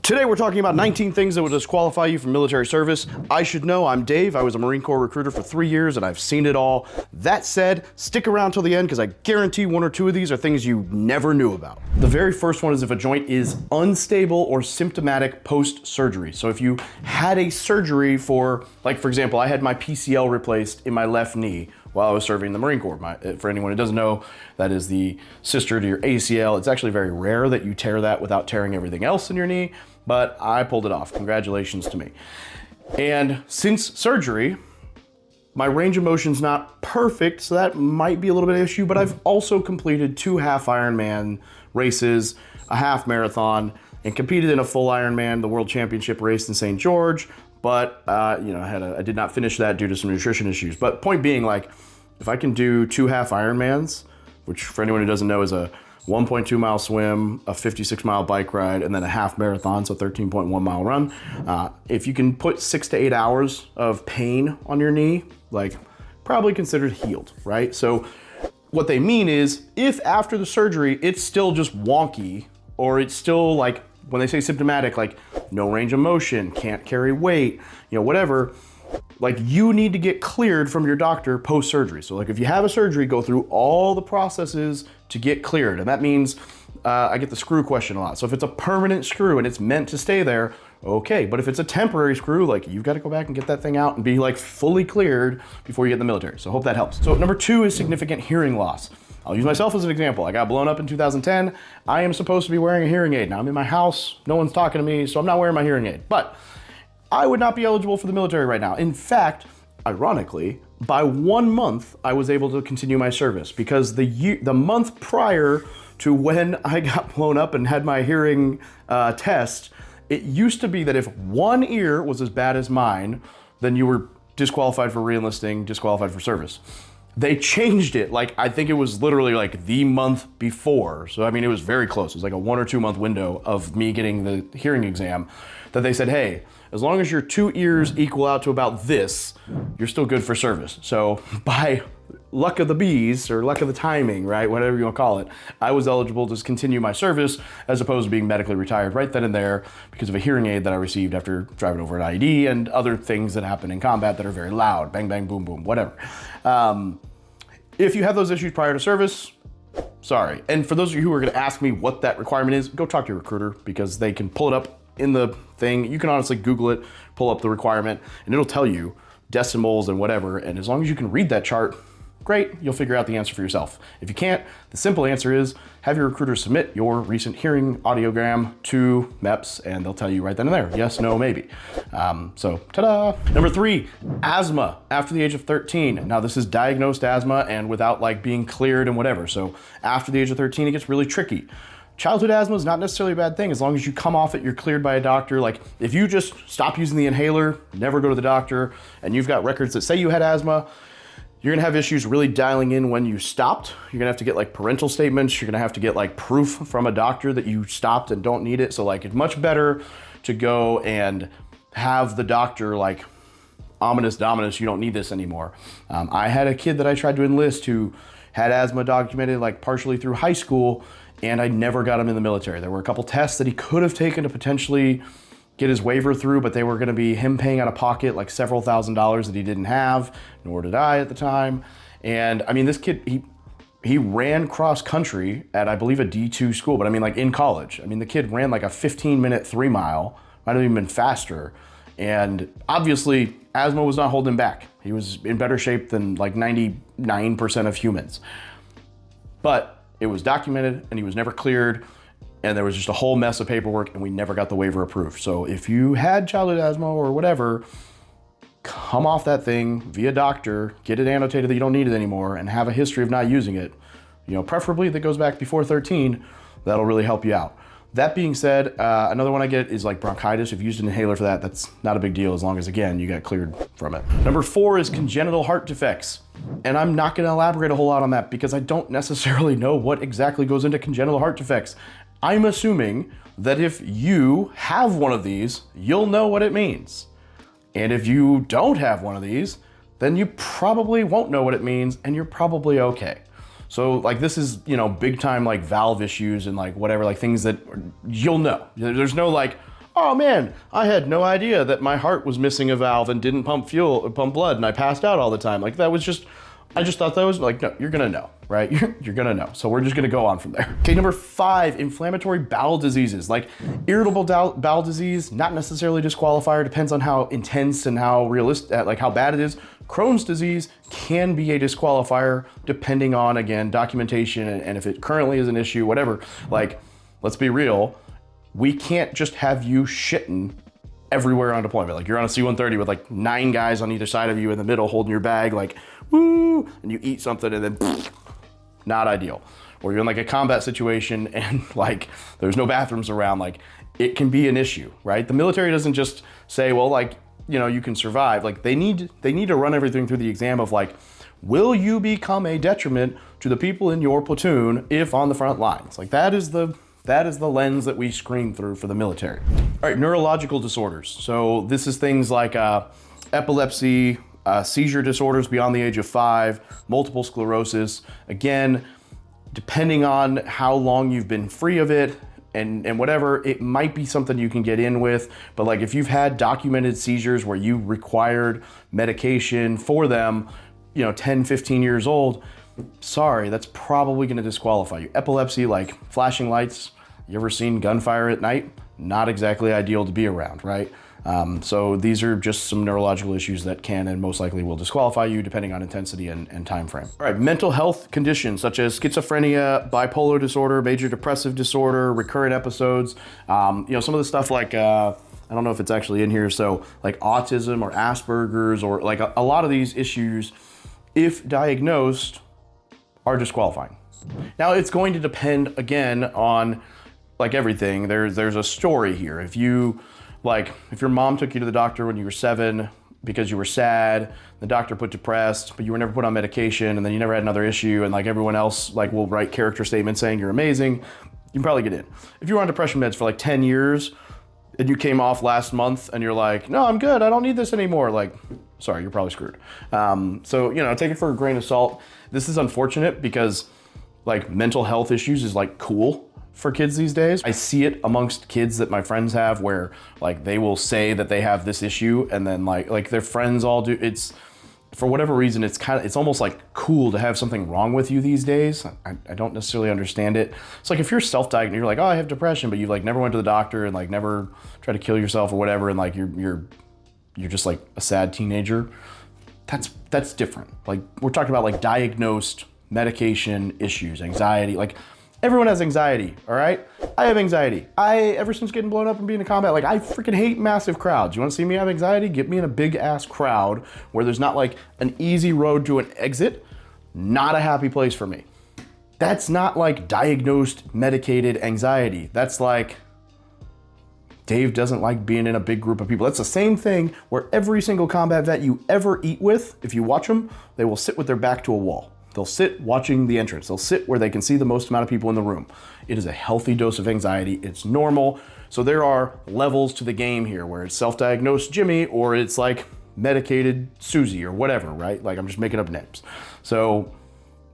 Today we're talking about 19 things that would disqualify you from military service. I should know, I'm Dave. I was a Marine Corps recruiter for 3 years and I've seen it all. That said, stick around till the end because I guarantee one or two of these are things you never knew about. The very first one is if a joint is unstable or symptomatic post-surgery. So if you had a surgery for example, I had my PCL replaced in my left knee while I was serving in the Marine Corps. For anyone who doesn't know, that is the sister to your ACL. It's actually very rare that you tear that without tearing everything else in your knee, but I pulled it off. Congratulations to me. And since surgery, my range of motion's not perfect, so that might be a little bit of an issue, but I've also completed 2 half Ironman races, a half marathon, and competed in a full Ironman, the World Championship race in St. George. But I did not finish that due to some nutrition issues. But point being, if I can do 2 half Ironmans, which for anyone who doesn't know is a 1.2 mile swim, a 56 mile bike ride, and then a half marathon, so 13.1 mile run. If you can put 6 to 8 hours of pain on your knee, probably considered healed, right? So what they mean is if after the surgery, it's still just wonky, or it's still when they say symptomatic, no range of motion, can't carry weight, whatever, you need to get cleared from your doctor post-surgery. So if you have a surgery, go through all the processes to get cleared. And that means, I get the screw question a lot. So if it's a permanent screw and it's meant to stay there, okay. But if it's a temporary screw, you've got to go back and get that thing out and be fully cleared before you get in the military. So hope that helps. So number 2 is significant hearing loss. I'll use myself as an example. I got blown up in 2010. I am supposed to be wearing a hearing aid. Now I'm in my house, no one's talking to me, so I'm not wearing my hearing aid. But I would not be eligible for the military right now. In fact, ironically, by 1 month, I was able to continue my service because the month prior to when I got blown up and had my hearing test, it used to be that if one ear was as bad as mine, then you were disqualified for re-enlisting, disqualified for service. They changed it, I think it was literally the month before. So, it was very close. It was a 1 or 2 month window of me getting the hearing exam that they said, hey, as long as your 2 ears equal out to about this, you're still good for service. So by luck of the bees, or luck of the timing, right, whatever you want to call it, I was eligible to continue my service as opposed to being medically retired right then and there because of a hearing aid that I received after driving over an IED and other things that happen in combat that are very loud, bang, bang, boom, boom, whatever. If you have those issues prior to service, sorry. And for those of you who are going to ask me what that requirement is, go talk to your recruiter because they can pull it up in the thing. You can honestly Google it, pull up the requirement, and it'll tell you decimals and whatever. And as long as you can read that chart, great, you'll figure out the answer for yourself. If you can't, the simple answer is have your recruiter submit your recent hearing audiogram to MEPS and they'll tell you right then and there, yes, no, maybe. So ta-da! Number 3, asthma after the age of 13. Now this is diagnosed asthma and without being cleared and whatever. So after the age of 13, it gets really tricky. Childhood asthma is not necessarily a bad thing as long as you come off it, you're cleared by a doctor. If you just stop using the inhaler, never go to the doctor, and you've got records that say you had asthma, you're gonna have issues really dialing in when you stopped. You're gonna have to get parental statements. You're gonna have to get proof from a doctor that you stopped and don't need it. So it's much better to go and have the doctor ominous dominus, you don't need this anymore. I had a kid that I tried to enlist who had asthma documented partially through high school, and I never got him in the military. There were a couple tests that he could have taken to potentially get his waiver through, but they were gonna be him paying out of pocket several $1,000s that he didn't have, nor did I at the time. And this kid, he ran cross country at, I believe, a D2 school, but in college. The kid ran a 15-minute 3 mile, might have even been faster. And obviously, asthma was not holding him back. He was in better shape than 99% of humans. But it was documented and he was never cleared. And there was just a whole mess of paperwork and we never got the waiver approved. So if you had childhood asthma or whatever, come off that thing via doctor, get it annotated that you don't need it anymore and have a history of not using it. Preferably that goes back before 13, that'll really help you out. That being said, another one I get is bronchitis. If you used an inhaler for that, that's not a big deal as long as, again, you got cleared from it. Number 4 is congenital heart defects. And I'm not gonna elaborate a whole lot on that because I don't necessarily know what exactly goes into congenital heart defects. I'm assuming that if you have one of these, you'll know what it means. And if you don't have one of these, then you probably won't know what it means and you're probably okay. So this is, big time valve issues and whatever, things that you'll know. There's no oh man, I had no idea that my heart was missing a valve and didn't pump blood, and I passed out all the time. Like, that was just, I just thought that was like, no, you're gonna know, right? You're gonna know. So we're just gonna go on from there. Okay, number 5, inflammatory bowel diseases. Like irritable bowel disease, not necessarily disqualifier, depends on how intense and how realistic, like how bad it is. Crohn's disease can be a disqualifier depending on, again, documentation and if it currently is an issue, whatever. Like, let's be real, we can't just have you shitting everywhere on deployment. Like, you're on a C-130 with like 9 guys on either side of you in the middle holding your bag, like, woo, and you eat something and then pfft, not ideal. Or you're in like a combat situation and like there's no bathrooms around, like it can be an issue, right? The military doesn't just say, well, like, you know, you can survive. Like they need to run everything through the exam of like, will you become a detriment to the people in your platoon if on the front lines? Like that is the lens that we screen through for the military. All right, neurological disorders. So this is things like epilepsy, seizure disorders beyond the age of 5, multiple sclerosis. Again, depending on how long you've been free of it and whatever, it might be something you can get in with. But like if you've had documented seizures where you required medication for them, you know, 10, 15 years old, sorry, that's probably gonna disqualify you. Epilepsy, like flashing lights, you ever seen gunfire at night? Not exactly ideal to be around, right? So these are just some neurological issues that can and most likely will disqualify you depending on intensity and time frame. All right, mental health conditions such as schizophrenia, bipolar disorder, major depressive disorder, recurrent episodes, you know, some of the stuff like, I don't know if it's actually in here, so like autism or Asperger's or like a lot of these issues, if diagnosed, are disqualifying. Now it's going to depend again on like everything. There's a story here. If your mom took you to the doctor when you were 7 because you were sad, the doctor put depressed, but you were never put on medication, and then you never had another issue, and like everyone else like will write character statements saying you're amazing, you can probably get in. If you were on depression meds for like 10 years and you came off last month and you're like, no, I'm good, I don't need this anymore, like, sorry, you're probably screwed. So, you know, take it for a grain of salt. This is unfortunate because like mental health issues is like cool for kids these days. I see it amongst kids that my friends have where like they will say that they have this issue and then like their friends all do. It's for whatever reason, it's almost like cool to have something wrong with you these days. I don't necessarily understand it. It's like if you're self-diagnosed, you're like, oh, I have depression, but you like never went to the doctor and like never tried to kill yourself or whatever, and like you're just like a sad teenager. That's different. Like we're talking about like diagnosed medication issues, anxiety, like everyone has anxiety, all right? I have anxiety. Ever since getting blown up and being in combat, like I freaking hate massive crowds. You wanna see me have anxiety? Get me in a big ass crowd where there's not like an easy road to an exit. Not a happy place for me. That's not like diagnosed, medicated anxiety. That's like, Dave doesn't like being in a big group of people. That's the same thing where every single combat vet you ever eat with, if you watch them, they will sit with their back to a wall. They'll sit watching the entrance. They'll sit where they can see the most amount of people in the room. It is a healthy dose of anxiety. It's normal. So there are levels to the game here where it's self-diagnosed Jimmy or it's like medicated Susie or whatever, right? Like I'm just making up names. So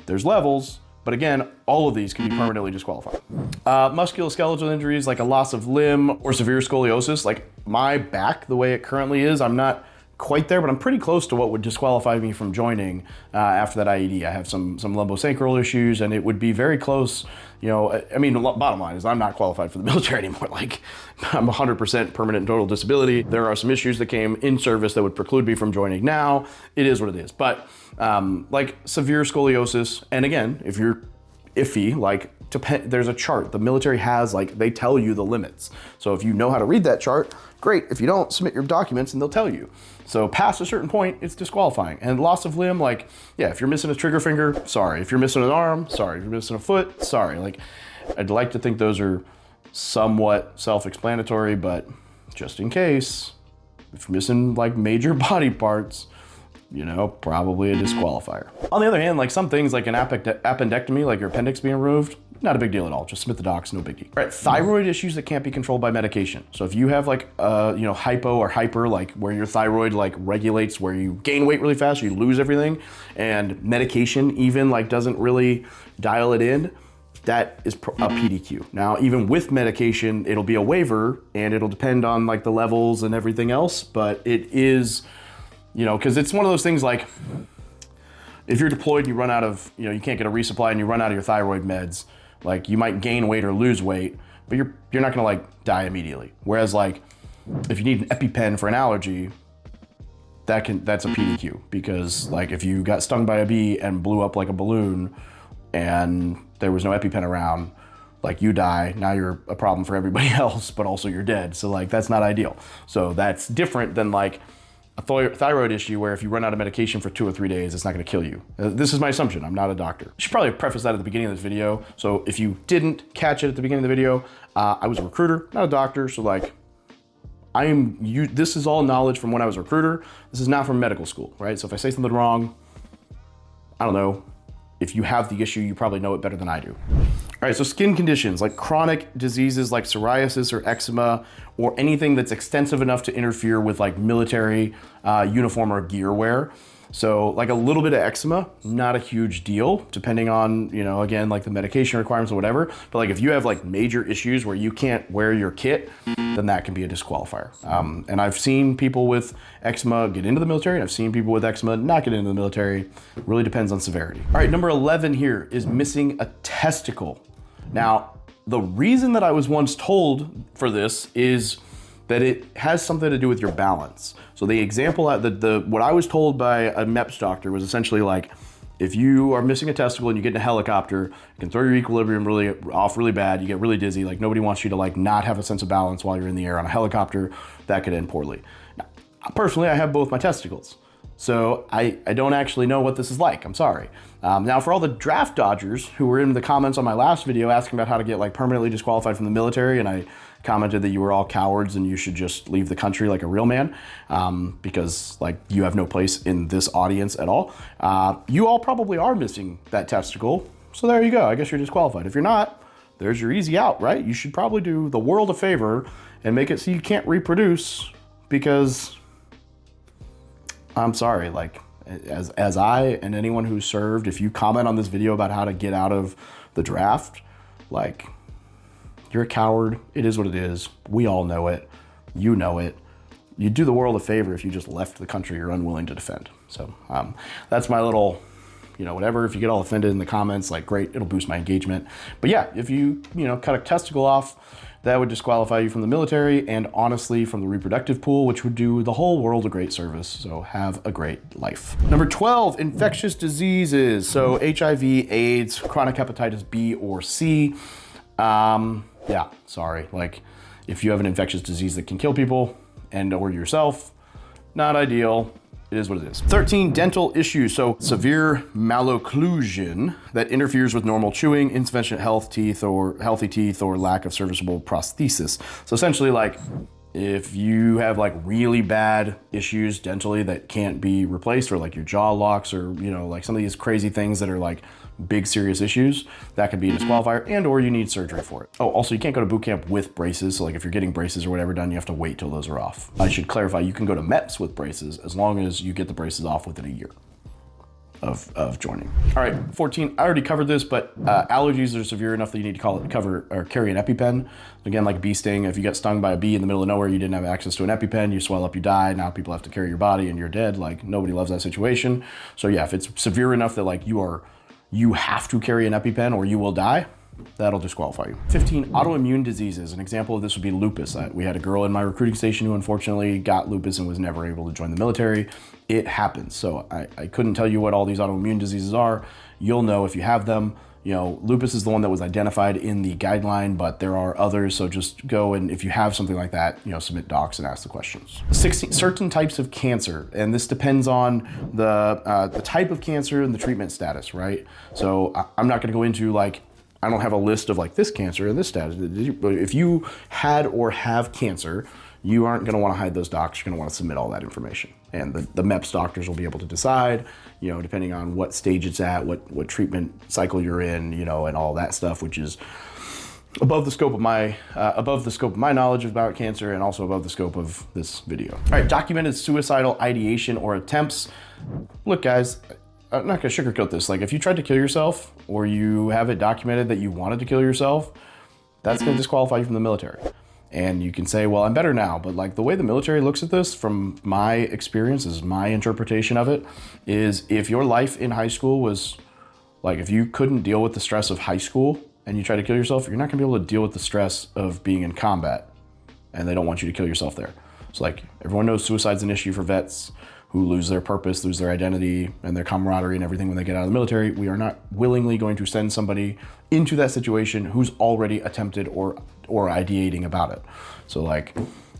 there's levels, but again, all of these can be permanently disqualified. Musculoskeletal injuries like a loss of limb or severe scoliosis, like my back, the way it currently is, I'm not quite there, but I'm pretty close to what would disqualify me from joining after that IED. I have some lumbosacral issues, and it would be very close. You know, I mean, the bottom line is I'm not qualified for the military anymore. Like, I'm 100% permanent and total disability. There are some issues that came in service that would preclude me from joining now. It is what it is. But like severe scoliosis, and again, if you're iffy, like there's a chart. The military has, like, they tell you the limits. So if you know how to read that chart, great. If you don't, submit your documents and they'll tell you. So past a certain point, it's disqualifying. And loss of limb, like, yeah, if you're missing a trigger finger, sorry. If you're missing an arm, sorry. If you're missing a foot, sorry. Like, I'd like to think those are somewhat self-explanatory, but just in case, if you're missing like major body parts, you know, probably a disqualifier. On the other hand, like some things like an appendectomy, like your appendix being removed, not a big deal at all. Just submit the docs, no big deal. Right, thyroid issues that can't be controlled by medication. So if you have like, you know, hypo or hyper, like where your thyroid like regulates where you gain weight really fast, you lose everything, and medication even like doesn't really dial it in, that is a PDQ. Now, even with medication, it'll be a waiver and it'll depend on like the levels and everything else, but it is, you know, because it's one of those things like, if you're deployed and you run out of, you know, you can't get a resupply and you run out of your thyroid meds, like you might gain weight or lose weight, but you're not gonna like die immediately. Whereas like, if you need an EpiPen for an allergy, that's a PDQ, because like if you got stung by a bee and blew up like a balloon and there was no EpiPen around, like you die, now you're a problem for everybody else, but also you're dead. So like, that's not ideal. So that's different than like a thyroid issue where if you run out of medication for 2 or 3 days, it's not gonna kill you. This is my assumption, I'm not a doctor. I should probably preface that at the beginning of this video. So if you didn't catch it at the beginning of the video, I was a recruiter, not a doctor. So like, this is all knowledge from when I was a recruiter. This is not from medical school, right? So if I say something wrong, I don't know. If you have the issue, you probably know it better than I do. All right, so skin conditions like chronic diseases like psoriasis or eczema, or anything that's extensive enough to interfere with like military uniform or gear wear. So like a little bit of eczema, not a huge deal, depending on, you know, again, like the medication requirements or whatever. But like if you have like major issues where you can't wear your kit, then that can be a disqualifier. And I've seen people with eczema get into the military, and I've seen people with eczema not get into the military. It really depends on severity. All right, number 11 here is missing a testicle. Now, the reason that I was once told for this is that it has something to do with your balance. So the example, what I was told by a MEPS doctor was essentially like, if you are missing a testicle and you get in a helicopter, you can throw your equilibrium really bad, you get really dizzy, like nobody wants you to like not have a sense of balance while you're in the air on a helicopter, that could end poorly. Now, personally, I have both my testicles. So I don't actually know what this is like, I'm sorry. Now for all the draft dodgers who were in the comments on my last video asking about how to get like permanently disqualified from the military, and I commented that you were all cowards and you should just leave the country like a real man, because like you have no place in this audience at all. You all probably are missing that testicle. So there you go, I guess you're disqualified. If you're not, there's your easy out, right? You should probably do the world a favor and make it so you can't reproduce, because I'm sorry, like as I and anyone who served, if you comment on this video about how to get out of the draft, like you're a coward. It is what it is. We all know it. You know it. You'd do the world a favor if you just left the country you're unwilling to defend. So that's my little, you know, whatever. If you get all offended in the comments, like great, it'll boost my engagement. But yeah, if you know, cut a testicle off, that would disqualify you from the military and honestly from the reproductive pool, which would do the whole world a great service. So have a great life. Number 12, infectious diseases. So HIV, AIDS, chronic hepatitis B or C. Yeah, sorry. Like if you have an infectious disease that can kill people and or yourself, not ideal. It is what it is. 13, dental issues. So severe malocclusion that interferes with normal chewing, insufficient healthy teeth, or lack of serviceable prosthesis. So essentially like if you have like really bad issues dentally that can't be replaced, or like your jaw locks, or, you know, like some of these crazy things that are like big serious issues, that could be a disqualifier, and or you need surgery for it. Oh, also you can't go to boot camp with braces. So like if you're getting braces or whatever done, you have to wait till those are off. I should clarify, you can go to MEPS with braces as long as you get the braces off within a year of joining. All right, 14, I already covered this, but allergies are severe enough that you need to carry an EpiPen. Again, like a bee sting, if you get stung by a bee in the middle of nowhere, you didn't have access to an EpiPen, you swell up, you die, now people have to carry your body and you're dead. Like nobody loves that situation. So yeah, if it's severe enough that like you have to carry an EpiPen or you will die, that'll disqualify you. 15, autoimmune diseases. An example of this would be lupus. We had a girl in my recruiting station who unfortunately got lupus and was never able to join the military. It happens. So I couldn't tell you what all these autoimmune diseases are. You'll know if you have them. You know, lupus is the one that was identified in the guideline, but there are others. So just go, and if you have something like that, you know, submit docs and ask the questions. 16, certain types of cancer. And this depends on the type of cancer and the treatment status, right? So I'm not gonna go into like, I don't have a list of like this cancer and this status. If you had or have cancer, you aren't gonna wanna hide those docs. You're gonna wanna submit all that information. And the MEPS doctors will be able to decide, you know, depending on what stage it's at, what treatment cycle you're in, you know, and all that stuff, which is above the scope of my knowledge about cancer, and also above the scope of this video. All right, documented suicidal ideation or attempts. Look, guys, I'm not gonna sugarcoat this. Like if you tried to kill yourself or you have it documented that you wanted to kill yourself, that's gonna disqualify you from the military. And you can say, well, I'm better now. But like the way the military looks at this, from my experience, is my interpretation of it, is if your life in high school was like, if you couldn't deal with the stress of high school and you try to kill yourself, you're not gonna be able to deal with the stress of being in combat. And they don't want you to kill yourself there. So like everyone knows suicide's an issue for vets who lose their purpose, lose their identity and their camaraderie and everything when they get out of the military. We are not willingly going to send somebody into that situation who's already attempted or ideating about it. So like,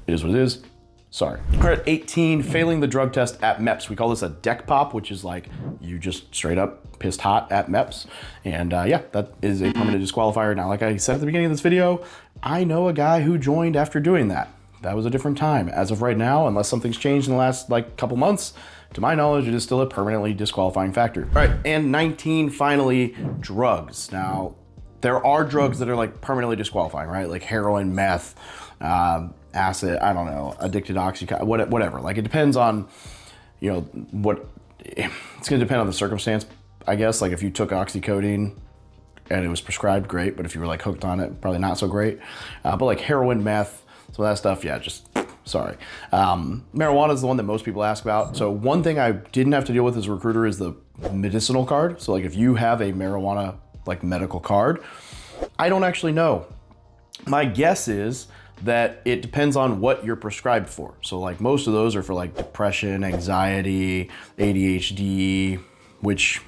it is what it is. Sorry. We're at 18, failing the drug test at MEPS. We call this a deck pop, which is like you just straight up pissed hot at MEPS. And yeah, that is a permanent disqualifier. Now, like I said at the beginning of this video, I know a guy who joined after doing that. That was a different time. As of right now, unless something's changed in the last like couple months, to my knowledge, it is still a permanently disqualifying factor. All right, and 19, finally, drugs. Now, there are drugs that are like permanently disqualifying, right? Like heroin, meth, acid, I don't know, addicted oxycontin, whatever. Like it depends on, you know, it's gonna depend on the circumstance, I guess. Like if you took oxycodone and it was prescribed, great. But if you were like hooked on it, probably not so great. But like heroin, meth, some of that stuff, yeah, just sorry. Marijuana is the one that most people ask about. So one thing I didn't have to deal with as a recruiter is the medicinal card. So like if you have a marijuana like medical card, I don't actually know. My guess is that it depends on what you're prescribed for. So like most of those are for like depression, anxiety, ADHD, which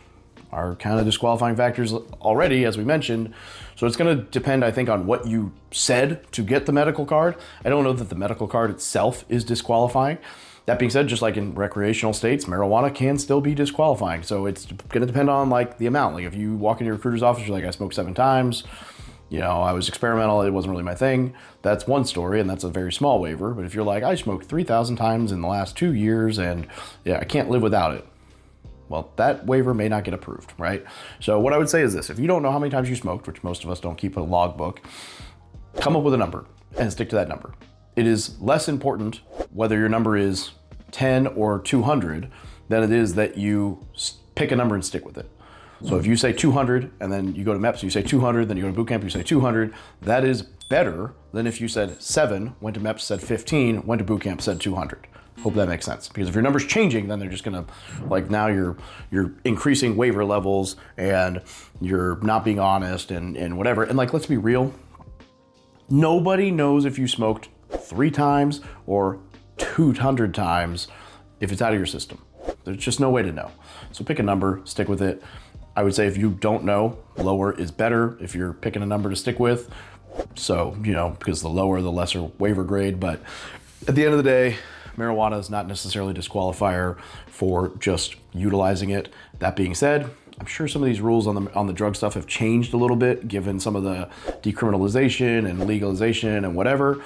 are kind of disqualifying factors already, as we mentioned. So it's gonna depend, I think, on what you said to get the medical card. I don't know that the medical card itself is disqualifying. That being said, just like in recreational states, marijuana can still be disqualifying. So it's gonna depend on like the amount. Like if you walk into your recruiter's office, you're like, I smoked 7 times, you know, I was experimental, it wasn't really my thing. That's one story, and that's a very small waiver. But if you're like, I smoked 3,000 times in the last 2 years and yeah, I can't live without it, well, that waiver may not get approved, right? So what I would say is this: if you don't know how many times you smoked, which most of us don't keep a logbook, come up with a number and stick to that number. It is less important whether your number is 10 or 200 than it is that you pick a number and stick with it. So if you say 200 and then you go to MEPS, you say 200, then you go to boot camp, you say 200, that is better than if you said 7, went to MEPS, said 15, went to boot camp, said 200. Hope that makes sense. Because if your number's changing, then they're just gonna, like now you're increasing waiver levels and you're not being honest and whatever. And like, let's be real, nobody knows if you smoked 3 times or 200 times if it's out of your system. There's just no way to know. So pick a number, stick with it. I would say if you don't know, lower is better if you're picking a number to stick with. So, you know, because the lower, the lesser waiver grade. But at the end of the day, marijuana is not necessarily a disqualifier for just utilizing it. That being said, I'm sure some of these rules on the drug stuff have changed a little bit given some of the decriminalization and legalization and whatever.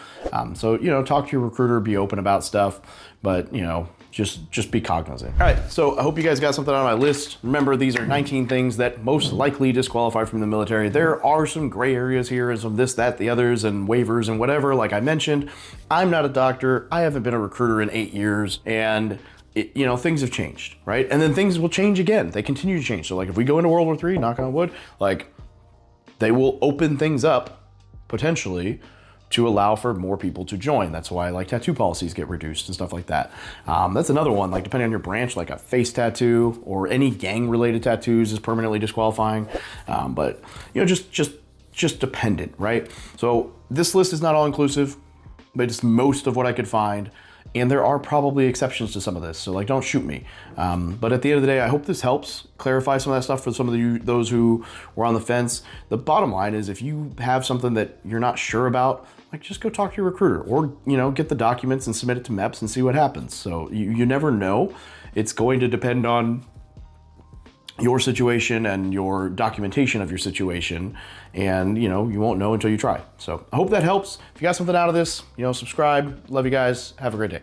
So, you know, talk to your recruiter, be open about stuff, but, you know, just be cognizant. All right, so I hope you guys got something on my list. Remember, these are 19 things that most likely disqualify from the military. There are some gray areas here and some this, that, the others, and waivers and whatever. Like I mentioned, I'm not a doctor. I haven't been a recruiter in 8 years, and you know, things have changed, right? And then things will change again. They continue to change. So like if we go into World War III, knock on wood, like they will open things up potentially to allow for more people to join. That's why like tattoo policies get reduced and stuff like that. That's another one, like depending on your branch, like a face tattoo or any gang related tattoos is permanently disqualifying. But you know, just dependent, right? So this list is not all inclusive, but it's most of what I could find. And there are probably exceptions to some of this, so like don't shoot me. But at the end of the day, I hope this helps clarify some of that stuff for some of those who were on the fence. The bottom line is if you have something that you're not sure about, like just go talk to your recruiter or, you know, get the documents and submit it to MEPS and see what happens. So you never know. It's going to depend on your situation and your documentation of your situation. And, you know, you won't know until you try. So I hope that helps. If you got something out of this, you know, subscribe. Love you guys. Have a great day.